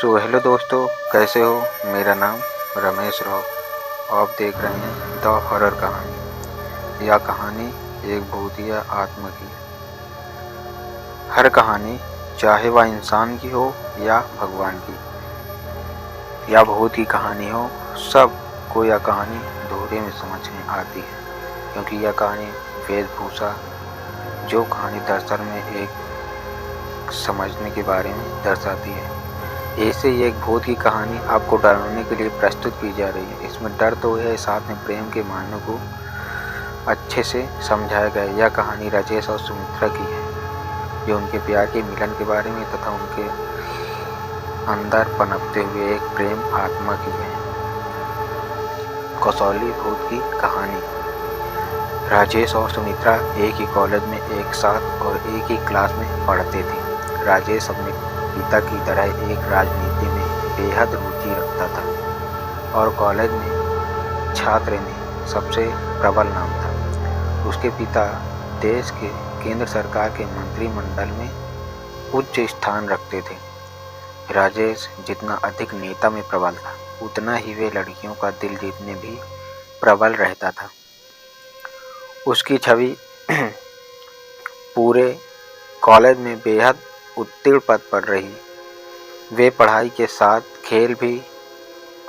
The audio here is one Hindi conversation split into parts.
हेलो दोस्तों, कैसे हो। मेरा नाम रमेश राव। आप देख रहे हैं द हॉरर कहानी। यह कहानी एक भूतिया आत्मा की। हर कहानी, चाहे वह इंसान की हो या भगवान की या भूत की कहानी हो, सबको यह कहानी दोहरे में समझ में आती है, क्योंकि यह कहानी वेशभूषा जो कहानी दरअसल में एक समझने के बारे में दर्शाती है। ऐसे ही एक भूत की कहानी आपको डराने के लिए प्रस्तुत की जा रही है। इसमें डर तो है, साथ में प्रेम के मायनों को अच्छे से समझाया गया है। यह कहानी राजेश और सुमित्रा की है, जो उनके प्यार के मिलन के बारे में तथा उनके अंदर पनपते हुए एक प्रेम आत्मा की है। कसौली भूत की कहानी। राजेश और सुमित्रा एक ही कॉलेज में एक साथ और एक ही क्लास में पढ़ते थे। राजेश अपने पिता की तरह एक राजनीति में बेहद रुचि रखता था और कॉलेज में छात्र में सबसे प्रबल नाम था। उसके पिता देश के केंद्र सरकार के मंत्रिमंडल में उच्च स्थान रखते थे। राजेश जितना अधिक नेता में प्रबल था, उतना ही वे लड़कियों का दिल जीतने भी प्रबल रहता था। उसकी छवि पूरे कॉलेज में बेहद उत्तीर्ण पद पर रही। वे पढ़ाई के साथ खेल भी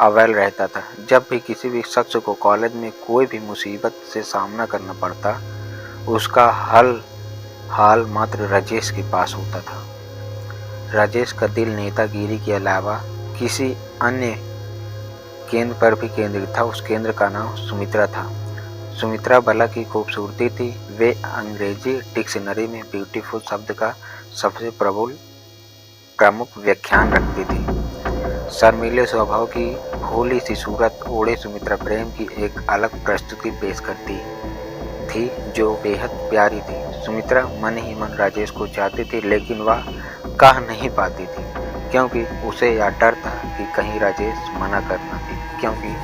अव्वल रहता था। जब भी किसी भी शख्स को कॉलेज में कोई भी मुसीबत से सामना करना पड़ता, उसका हाल मात्र राजेश के पास होता था। राजेश का दिल नेतागिरी के अलावा किसी अन्य केंद्र पर भी केंद्रित था। उस केंद्र का नाम सुमित्रा था। सुमित्रा बाला की खूबसूरती थी। वे अंग्रेजी डिक्शनरी में ब्यूटीफुल शब्द का सबसे प्रमुख व्याख्यान रखती थी। शर्मीले स्वभाव की भोली सी सूरत ओढ़े सुमित्रा प्रेम की एक अलग प्रस्तुति पेश करती थी, जो बेहद प्यारी थी। सुमित्रा मन ही मन राजेश को चाहती थी, लेकिन वह कह नहीं पाती थी, क्योंकि उसे यह डर था कि कहीं राजेश मना कर न दे। क्योंकि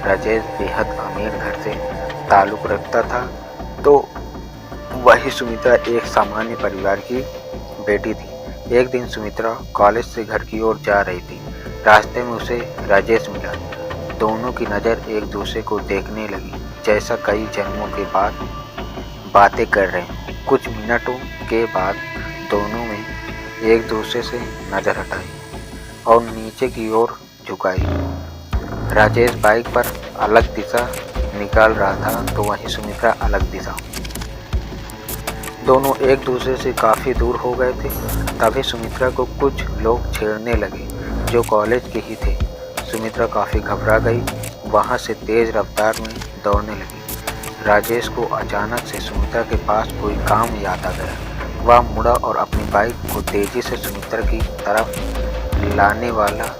राजेश बेहद अमीर घर से ताल्लुक रखता था, तो वही सुमित्रा एक सामान्य परिवार की बेटी थी। एक दिन सुमित्रा कॉलेज से घर की ओर जा रही थी। रास्ते में उसे राजेश मिला। दोनों की नज़र एक दूसरे को देखने लगी, जैसा कई जन्मों के बाद बातें कर रहे हैं। कुछ मिनटों के बाद दोनों में एक दूसरे से नज़र हटाई और नीचे की ओर झुकाई। राजेश बाइक पर अलग दिशा निकाल रहा था, तो वहीं सुमित्रा अलग दिशा। दोनों एक दूसरे से काफ़ी दूर हो गए थे। तभी सुमित्रा को कुछ लोग छेड़ने लगे, जो कॉलेज के ही थे। सुमित्रा काफ़ी घबरा गई, वहाँ से तेज़ रफ्तार में दौड़ने लगी। राजेश को अचानक से सुमित्रा के पास कोई काम याद आ गया। वह मुड़ा और अपनी बाइक को तेज़ी से सुमित्रा की तरफ लाने वाला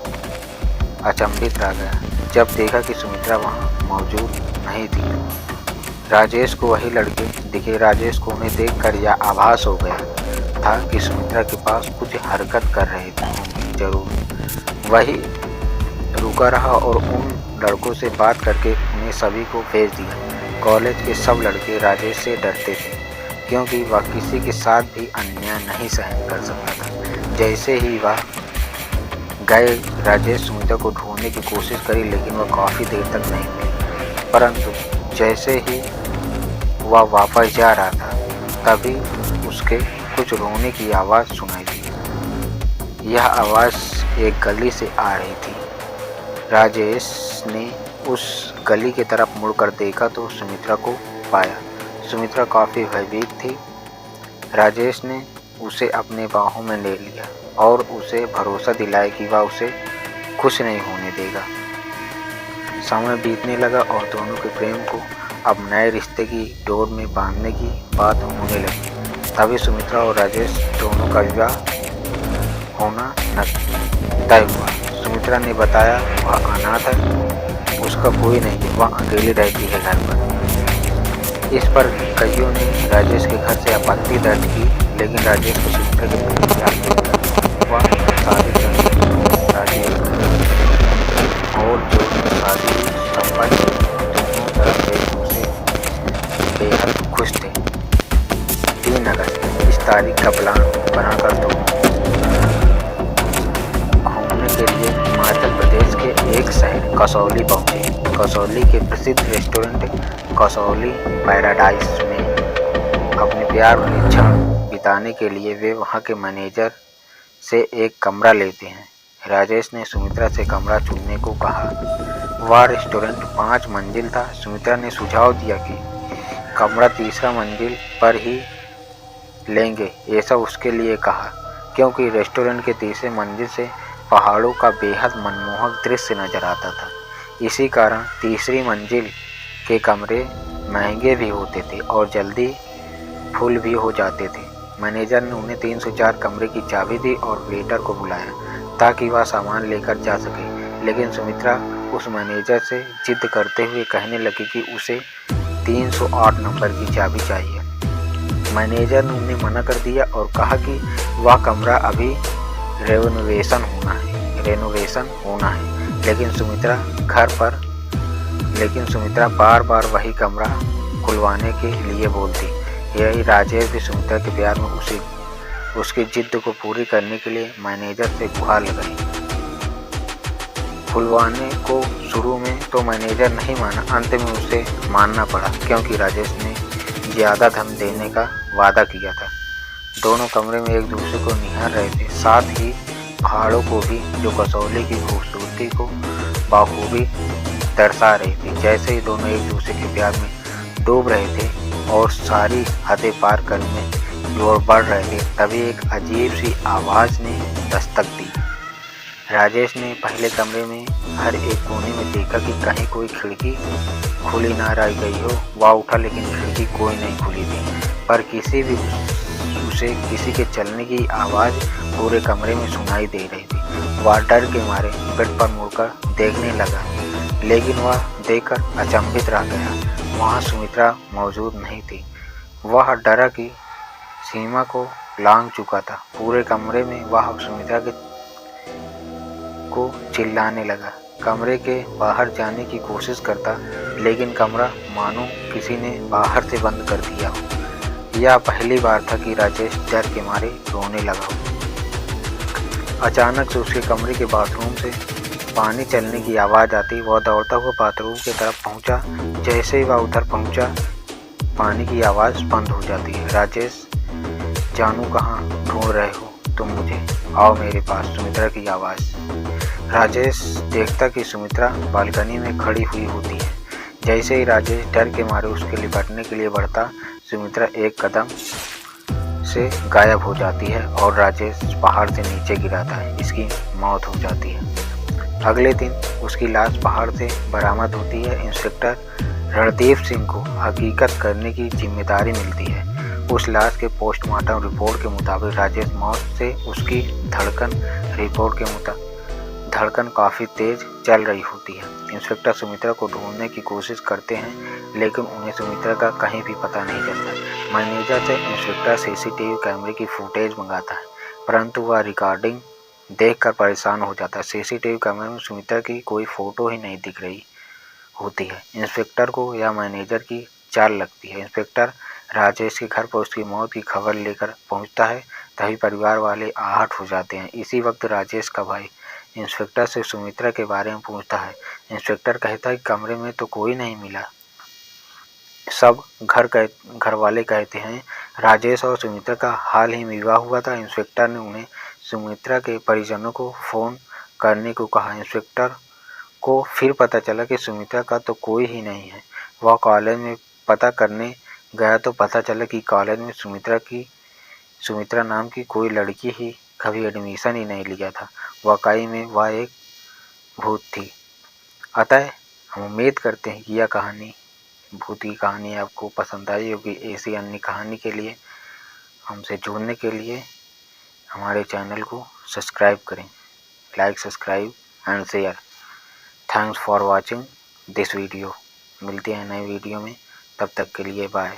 अचंभित रह गया, जब देखा कि सुमित्रा वहाँ मौजूद नहीं थी। राजेश को वही लड़के दिखे। राजेश को उन्हें देखकर यह आभास हो गया था कि सुमित्रा के पास कुछ हरकत कर रहे थे जरूर। वही रुका रहा और उन लड़कों से बात करके उन्हें सभी को भेज दिया। कॉलेज के सब लड़के राजेश से डरते थे, क्योंकि वह किसी के साथ भी अन्याय नहीं सहन कर सकता था। जैसे ही वह गए, राजेश सुमित्रा को ढूंढने की कोशिश करी, लेकिन वह काफ़ी देर तक नहीं मिली। परंतु जैसे ही वह वापस जा रहा था, तभी उसके कुछ रोने की आवाज़ सुनाई दी। यह आवाज़ एक गली से आ रही थी। राजेश ने उस गली की तरफ मुड़कर देखा तो सुमित्रा को पाया। सुमित्रा काफ़ी भयभीत थी। राजेश ने उसे अपने बाहों में ले लिया और उसे भरोसा दिलाया कि वह उसे खुश नहीं होने देगा। समय बीतने लगा और दोनों के प्रेम को अब नए रिश्ते की डोर में बांधने की बात होने लगी। तभी सुमित्रा और राजेश दोनों का विवाह होना तय हुआ। सुमित्रा ने बताया वह अनाथ है, उसका कोई नहीं है, वह अकेली रहती है घर पर। इस पर कईयों ने राजेश के घर से आपत्ति दर्ज की, लेकिन राजेश को सुमित्रा के प्रति प्यार देखकर वह शादी करने राजी हो गया। और जो शादी संपन्न दोनों तरफ एक दूसरे बेहद खुश थे। 3 अगस्त इस तारीख का प्लान बनाकर दोनों घूमने के लिए एक शहर कसौली पहुंचे। कसौली के प्रसिद्ध रेस्टोरेंट कसौली पैराडाइज में अपने प्यार भरे क्षण बिताने के लिए वे वहां के मैनेजर से एक कमरा लेते हैं। राजेश ने सुमित्रा से कमरा चुनने को कहा। वह रेस्टोरेंट 5 मंजिल था। सुमित्रा ने सुझाव दिया कि कमरा 3रा मंजिल पर ही लेंगे। ऐसा उसके लिए कहा क्योंकि रेस्टोरेंट के 3रे मंजिल से पहाड़ों का बेहद मनमोहक दृश्य नजर आता था। इसी कारण 3री मंजिल के कमरे महंगे भी होते थे और जल्दी फुल भी हो जाते थे। मैनेजर ने उन्हें 304 कमरे की चाबी दी और वेटर को बुलाया ताकि वह सामान लेकर जा सके, लेकिन सुमित्रा उस मैनेजर से जिद करते हुए कहने लगी कि उसे 308 नंबर की चाबी चाहिए। मैनेजर ने उन्हें मना कर दिया और कहा कि वह कमरा अभी रेनोवेशन होना है। लेकिन सुमित्रा बार बार वही कमरा खुलवाने के लिए बोलती। यही राजेश भी सुमित्रा के प्यार में उसकी जिद को पूरी करने के लिए मैनेजर से गुहार लगाई। खुलवाने को शुरू में तो मैनेजर नहीं माना, अंत में उसे मानना पड़ा क्योंकि राजेश ने ज़्यादा धन देने का वादा किया था। दोनों कमरे में एक दूसरे को निहार रहे थे, साथ ही पहाड़ों को भी, जो कसौली की खूबसूरती को बाखूबी दर्शा रही थी। जैसे ही दोनों एक दूसरे के प्यार में डूब रहे थे और सारी हदें पार करने की ओर बढ़ रहे थे, तभी एक अजीब सी आवाज़ ने दस्तक दी। राजेश ने पहले कमरे में हर एक कोने में देखा कि कहीं कोई खिड़की खुली ना रह गई हो। वह उठा लेकिन खिड़की कोई नहीं खुली थी, पर उसे किसी के चलने की आवाज़ पूरे कमरे में सुनाई दे रही थी। वह डर के मारे बेड पर मुड़कर देखने लगा, लेकिन वह देखकर अचंभित रह गया। वहाँ सुमित्रा मौजूद नहीं थी। वह डर की सीमा को लांघ चुका था। पूरे कमरे में वह सुमित्रा को चिल्लाने लगा, कमरे के बाहर जाने की कोशिश करता, लेकिन कमरा मानो किसी ने बाहर से बंद कर दिया हो। यह पहली बार था कि राजेश डर के मारे रोने लगा हो। अचानक से उसके कमरे के बाथरूम से पानी चलने की आवाज़ आती। वह दौड़ता हुआ बाथरूम की तरफ पहुंचा। जैसे ही वह उधर पहुंचा, पानी की आवाज़ बंद हो जाती है। राजेश, जानू कहाँ ढूंढ रहे हो तुम मुझे? आओ मेरे पास, सुमित्रा की आवाज़। राजेश देखता कि सुमित्रा बालकनी में खड़ी हुई होती है। जैसे ही राजेश डर के मारे उसके लिपटने के लिए बढ़ता, सुमित्रा एक कदम से गायब हो जाती है और राजेश पहाड़ से नीचे गिराता है। इसकी मौत हो जाती है। अगले दिन उसकी लाश पहाड़ से बरामद होती है। इंस्पेक्टर रणदीप सिंह को हकीकत करने की जिम्मेदारी मिलती है। उस लाश के पोस्टमार्टम रिपोर्ट के मुताबिक राजेश मौत से उसकी धड़कन काफ़ी तेज चल रही होती है। इंस्पेक्टर सुमित्रा को ढूंढने की कोशिश करते हैं, लेकिन उन्हें सुमित्रा का कहीं भी पता नहीं चलता। मैनेजर से इंस्पेक्टर सीसीटीवी कैमरे की फुटेज मंगाता है, परंतु वह रिकॉर्डिंग देखकर परेशान हो जाता है। सीसीटीवी कैमरे में सुमित्रा की कोई फ़ोटो ही नहीं दिख रही होती है। इंस्पेक्टर को यह मैनेजर की चाल लगती है। इंस्पेक्टर राजेश के घर पर उसकी मौत की खबर लेकर पहुंचता है। तभी परिवार वाले आहट हो जाते हैं। इसी वक्त राजेश का भाई इंस्पेक्टर से सुमित्रा के बारे में पूछता है। इंस्पेक्टर कहता है कि कमरे में तो कोई नहीं मिला। सब घर वाले कहते हैं राजेश और सुमित्रा का हाल ही में विवाह हुआ था। इंस्पेक्टर ने उन्हें सुमित्रा के परिजनों को फ़ोन करने को कहा। इंस्पेक्टर को फिर पता चला कि सुमित्रा का तो कोई ही नहीं है। वह कॉलेज में पता करने गया तो पता चला कि कॉलेज में सुमित्रा नाम की कोई लड़की ही कभी एडमिशन ही नहीं लिया था। वाकई में वह एक भूत थी। अतः हम उम्मीद करते हैं कि यह कहानी, भूत की कहानी, आपको पसंद आई होगी। ऐसी अन्य कहानी के लिए हमसे जुड़ने के लिए हमारे चैनल को सब्सक्राइब करें। Like, subscribe and share. Thanks for watching this video. मिलते हैं नए वीडियो में, तब तक के लिए बाय।